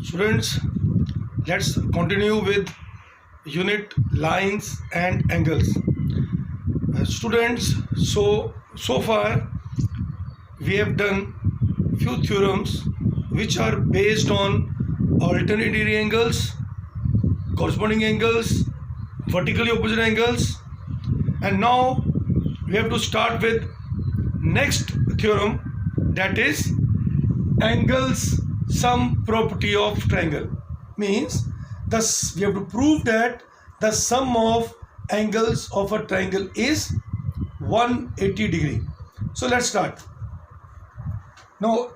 Students, let's continue with unit lines and angles. Students, so far we have done few theorems which are based on alternating angles, corresponding angles, vertically opposite angles, and now we have to start with next theorem, that is angles sum property of triangle. Means thus we have to prove that the sum of angles of a triangle is 180 degree. So let's start. Now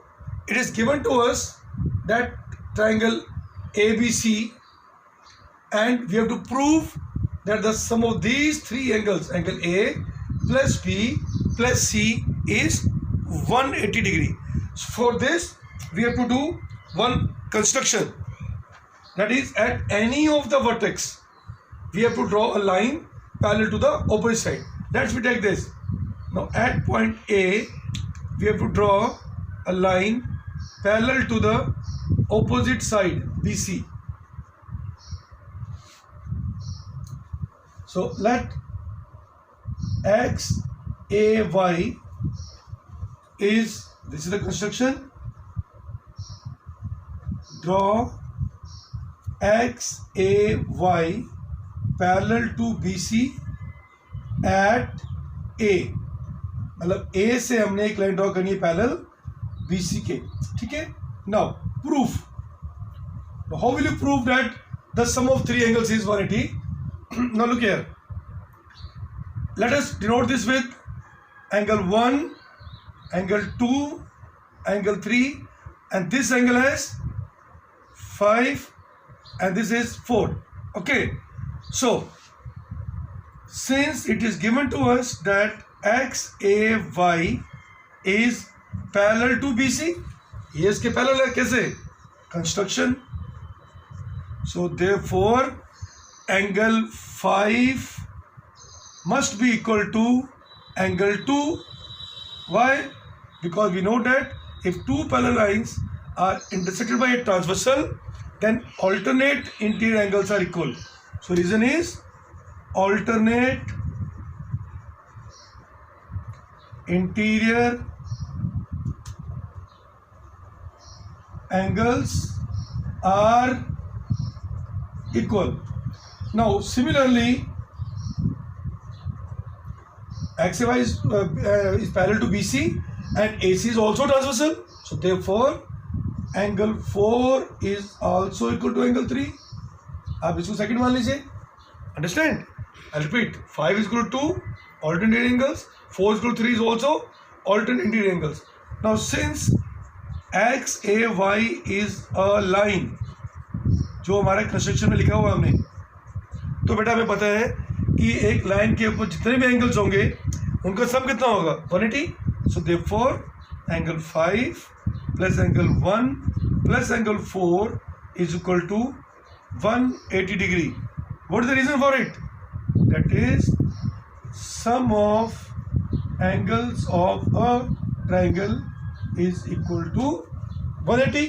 it is given to us that triangle ABC, and we have to prove that the sum of these three angles, angle A plus B plus C, is 180 degree. So for this we have to do one construction, that is at any of the vertex we have to draw a line parallel to the opposite side. Let's we take this. Now at point A we have to draw a line parallel to the opposite side BC. So let XAY is, this is the construction, draw XAY parallel to BC at A. मतलब A से हमने एक line draw करनी है parallel BC के, ठीक है. Now proof. Now how will you prove that the sum of three angles is 180? Now look here. Let us denote this with angle 1, angle 2, angle 3, and this angle has 5 and this is 4. Okay, so since it is given to us that XAY is parallel to BC, ये इसके parallel है, कैसे? Construction. So therefore angle 5 must be equal to angle 2. Why? Because we know that if two parallel lines are intersected by a transversal, then alternate interior angles are equal. So reason is alternate interior angles are equal. Now similarly XY is parallel to BC and AC is also transversal. So therefore angle 4 is also equal to angle 3. आप इसको second मान लीजिए. Understand? I repeat, 5 is equal to alternate angles, 4 is equal to 3 is also alternate interior angles. Now since XAY is a line, जो हमारे construction में लिखा हुआ हमने, तो बेटा हमें पता है कि एक लाइन के ऊपर जितने भी एंगल्स होंगे उनका सम कितना होगा? 180. So therefore angle 5 plus angle 1 plus angle 4 is equal to 180 degree. What is the reason for it? That is sum of angles of a triangle is equal to 180.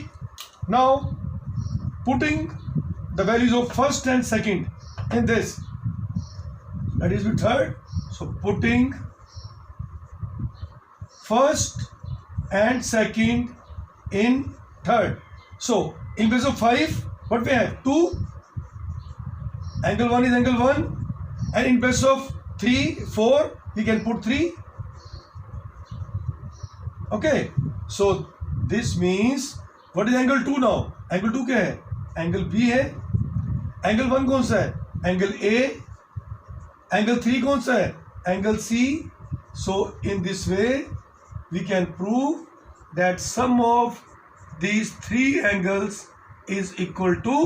Now putting the values of first and second in this, that is with third, so putting first and second in third. So in place of 5 what we have? 2. Angle 1 is angle 1, and in place of 3, 4 we can put 3. Okay, so this means what is angle 2 now? Angle 2 क्या है? Angle B है. Angle 1 कौन सा है? Angle A. Angle 3 कौन सा है? Angle C. So in this way we can prove that sum of these three angles is equal to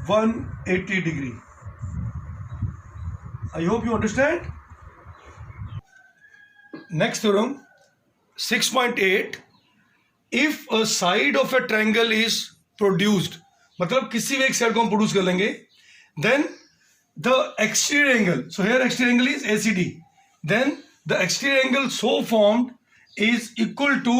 180 degree. I hope you understand. Next theorem, 6.8. If a side of a triangle is produced, मतलब किसी भी एक side को हम produce कर लेंगे, then the exterior angle, so here exterior angle is ACD, then the exterior angle so formed is equal to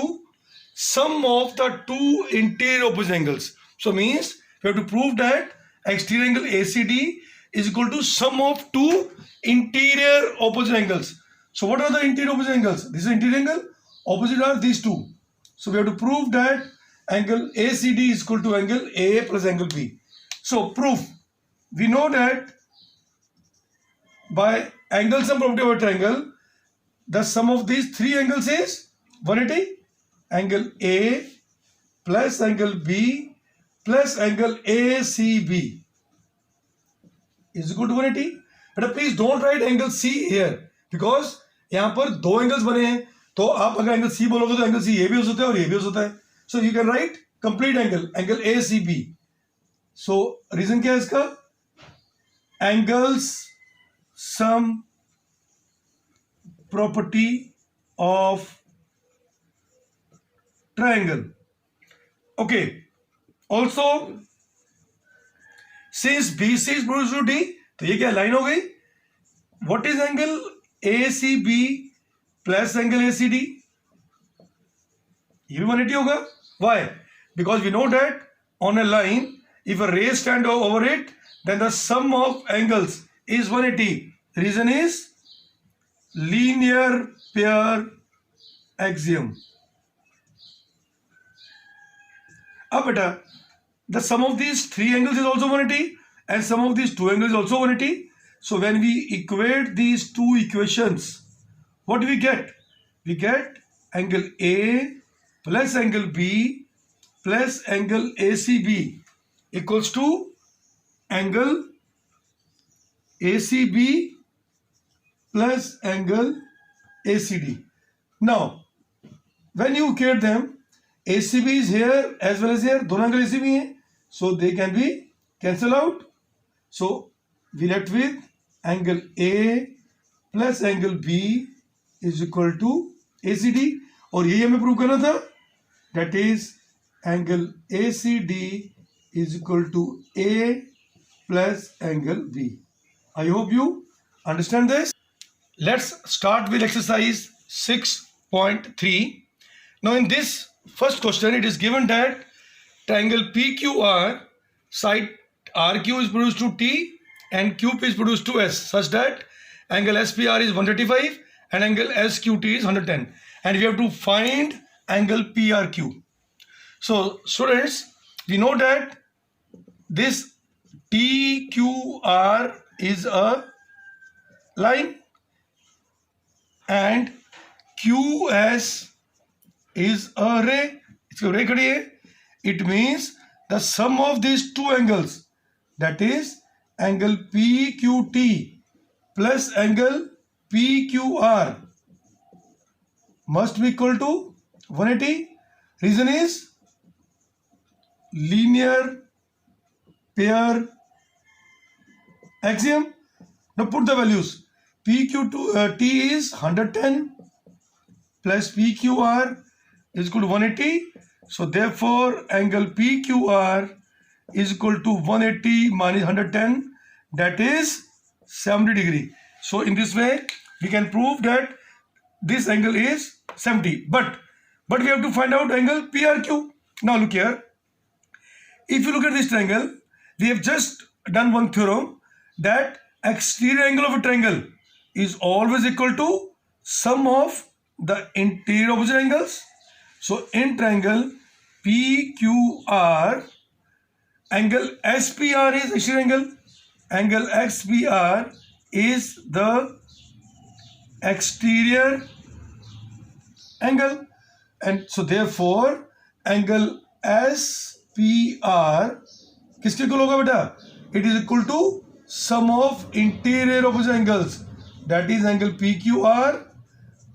sum of the two interior opposite angles. So means we have to prove that exterior angle ACD is equal to sum of two interior opposite angles. So what are the interior opposite angles? This is interior angle, opposite are these two. So we have to prove that angle ACD is equal to angle A plus angle B. So proof, we know that by angle sum property of a triangle, the sum of these three angles is 180. Angle A plus angle B plus angle ACB is equal to 180. But please don't write angle C here because यहाँ पर दो angles बने हैं, तो आप अगर angle C बोलोगे तो एंगल C ये भी हो सकता है और ये भी हो सकता है. So you can write complete angle ACB. So reason क्या है इसका? Angles sum property of triangle. Okay. Also, since BC is proportional to D, तो ये क्या लाइन हो गई? What is angle ACB plus angle ACD? ये भी 180 होगा. Why? Because we know that on a line, if a ray stand over it, then the sum of angles is 180. Reason is linear pair axiom. अब बेटा, the sum of these three angles is also 180 and sum of these two angles is also 180. So when we equate these two equations, what do we get? We get angle A plus angle B plus angle ACB equals to angle ACB plus angle ACD. Now, when you equate them, ACB is here as well as here. दोनों angle ACB हैं, so they can be cancelled out. So we left with angle A plus angle B is equal to ACD. और यही हमें prove करना था. That is angle ACD is equal to A plus angle B. I hope you understand this. Let's start with exercise 6.3. Now in this first question, it is given that triangle PQR, side RQ is produced to T and QP is produced to S, such that angle SPR is 135 and angle SQT is 110. And we have to find angle PRQ. So students, we know that this TQR is a line and QS is a ray. इसकी ray खड़ी है. It means the sum of these two angles, that is angle PQT plus angle PQR, must be equal to 180. Reason is linear pair axiom. Now put the values. PQ2 T is 110 plus PQR is equal to 180. So therefore angle PQR is equal to 180 minus 110, that is 70 degree. So in this way we can prove that this angle is 70. But we have to find out angle PRQ. Now look here. If you look at this triangle, we have just done one theorem that exterior angle of a triangle is always equal to sum of the interior opposite angles. So in triangle PQR, angle SPR is exterior angle, angle XPR is the exterior angle, and so therefore angle SPR किसके equal होगा बेटा? It is equal to sum of interior opposite angles, that is angle PQR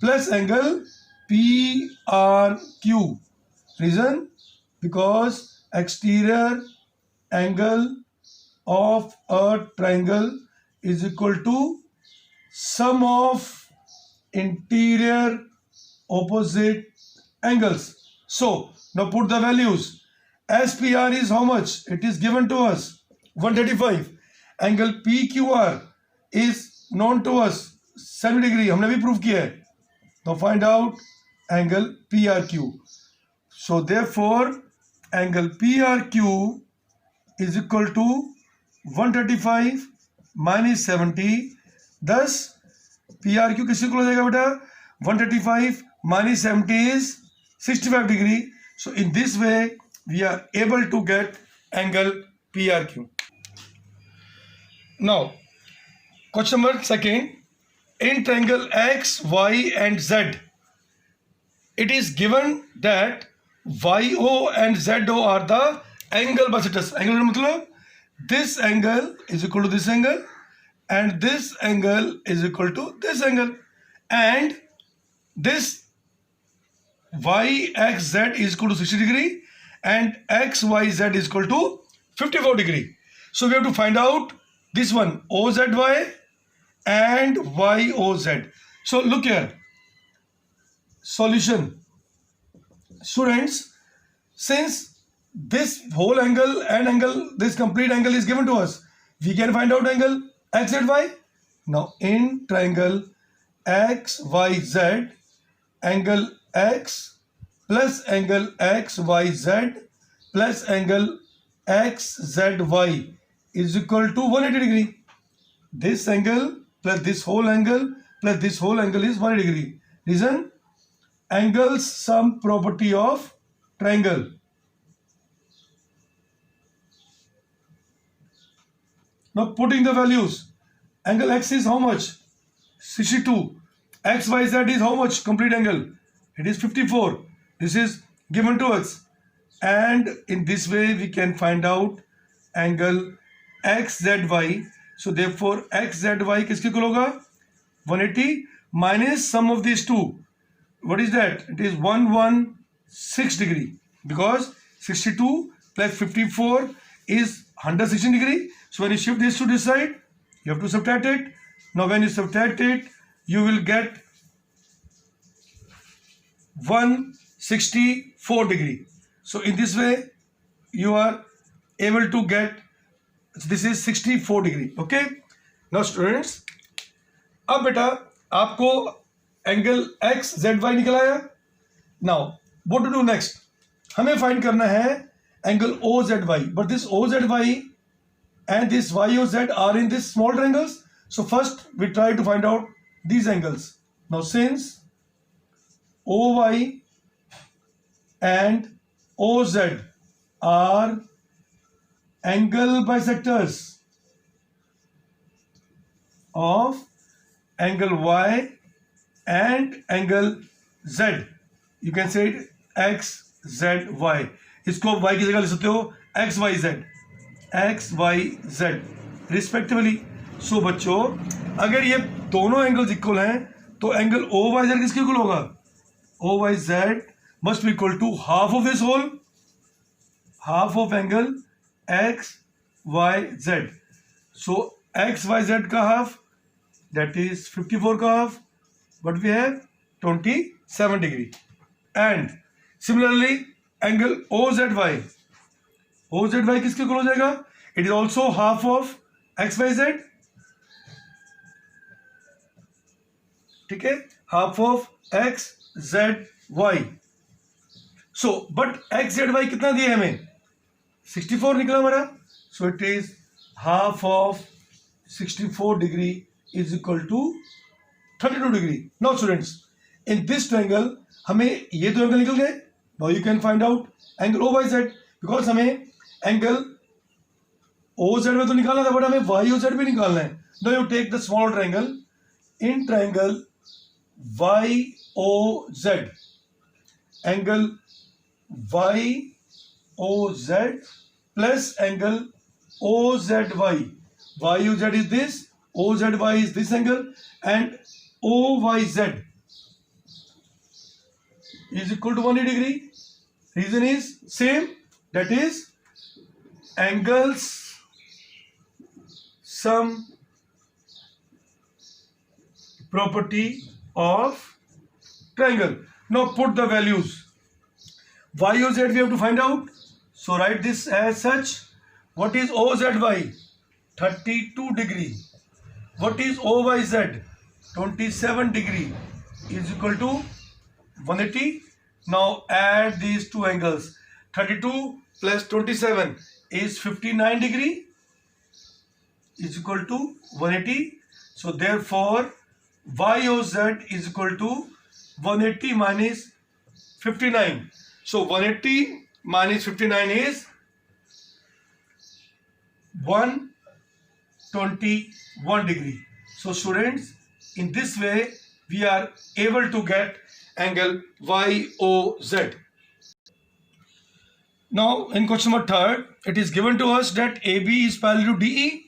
plus angle PRQ. Reason? Because exterior angle of a triangle is equal to sum of interior opposite angles. So now put the values. SPR is how much? It is given to us 135. Angle PQR is known to us 70 degree. हमने भी prove किया है. Now find out angle PRQ. So therefore angle PRQ is equal to 135 minus 70. Thus PRQ किसके equal हो जाएगा बेटा? 135 minus 70 is 65 degree. So in this way we are able to get angle PRQ. Now question number second. In triangle X, Y and Z, it is given that YO and ZO are the angle bisectors. Angle मतलब this angle is equal to this angle and this angle is equal to this angle, and this YXZ is equal to 60 degree and XYZ is equal to 54 degree. So we have to find out this one OZY and YOZ. So look here, solution. Students, since this whole angle and angle, this complete angle is given to us, we can find out angle XZY. Now in triangle XYZ, angle X plus angle XYZ plus angle XZY is equal to 180 degree. This angle plus this whole angle plus this whole angle is 180 degree. Reason? Angles sum property of triangle. Now putting the values. Angle X is how much? 62. XYZ is how much? Complete angle. It is 54. This is given to us. And in this way we can find out angle XZY. So therefore XZY किसके equal होगा? 180 minus sum of these two. What is that? It is 116 degree, because 62 plus 54 is 116 degree. So when you shift this to this side, you have to subtract it. Now when you subtract it, you will get 164 degree. So in this way you are able to get, this is 64 degree. Okay. Now students, अब बेटा आपको angle x Z Y निकल आया. Now what to do next? हमें find करना है angle O Z Y, but this O Z Y and this Y O Z are in this small triangles. So first we try to find out these angles. Now since OY and OZ are angle bisectors of angle Y and angle Z, you can say it XZY. इसको Y की जगह लिख सकते हो XYZ respectively. सो बच्चों, अगर ये दोनों एंगल्स इक्वल हैं तो एंगल OYZ किसके इक्वल होगा? OYZ must be equal to half of this whole, half of angle XYZ. So XYZ का हाफ, that is 54 का half, but we have 27 degree. And similarly angle OZY, OZY किसके equal हो जाएगा? It is also half of XYZ. ठीक है, half of XZY. So but XZY कितना दिया हमें? 64 निकला हमारा. So it is half of 64 degree is equal to 32 degree. Now students, in this triangle हमें ये दो एंगल निकल गए. Now you can find out angle OYZ, because हमें एंगल OZ में तो निकालना था, बट हमें YOZ भी निकालना है. Now you take the small triangle. In triangle YOZ, angle YOZ plus angle OZY. YOZ is this, OZY is this angle, and OYZ is equal to 180 degree. Reason is same, that is angles sum property of triangle. Now put the values. YOZ we have to find out. So write this as such. What is OZY? 32 degree. What is OYZ? 27 degree is equal to 180. Now add these two angles. 32 plus 27 is 59 degree is equal to 180. So therefore y of z is equal to 180 minus 59. So 180 minus 59 is 121 degree. So students, in this way we are able to get angle YOZ. Now in question number 3, it is given to us that AB is parallel to DE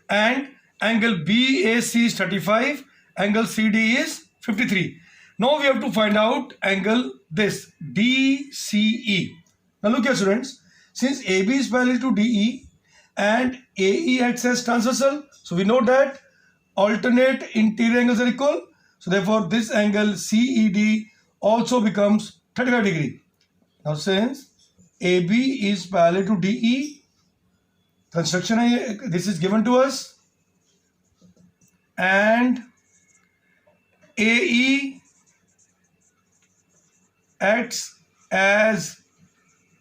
and angle BAC is 35, angle CD is 53. Now we have to find out angle this DCE. Now look here students, since AB is parallel to DE and AE acts as transversal, so we know that alternate interior angles are equal. So therefore this angle CED also becomes 35 degree. Now since AB is parallel to DE, construction this is given to us, and AE acts as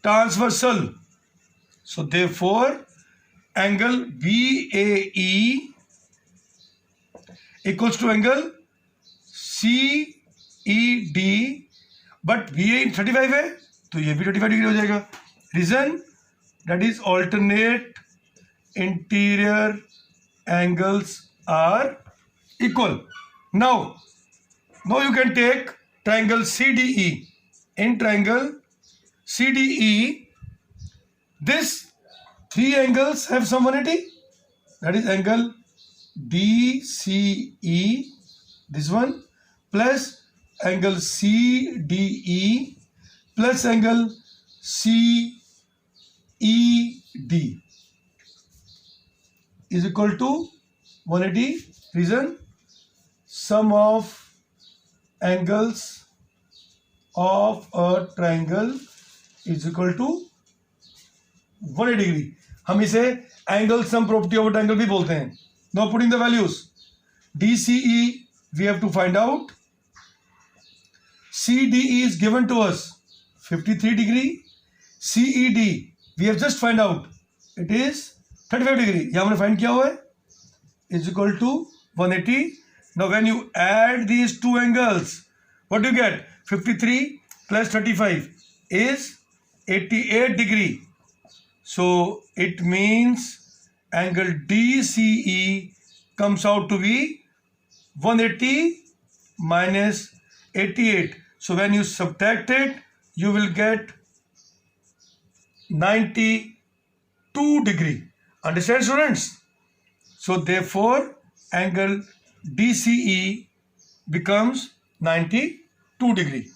transversal. So therefore angle BAE equals to angle CED, but BAE 35 है तो ये भी 35 degree हो जाएगा. Reason that is alternate interior angles are equal. Now you can take triangle CDE. In triangle CDE, this three angles have some 180. That is angle DCE, this one, plus angle CDE, plus angle CED is equal to 180. Reason, sum of angles of a triangle is equal to 180 degree. हम इसे angle sum property of a triangle भी बोलते हैं. Now putting the values, DCE we have to find out. CDE is given to us 53 degree. CED we have just find out, it is 35 degree. यहाँ हमने find किया हुआ है, is equal to 180. Now when you add these two angles, what do you get? 53 plus 35 is 88 degree. So it means angle DCE comes out to be 180 minus 88. So when you subtract it, you will get 92 degree. Understand students? So therefore angle DCE becomes 92 degree.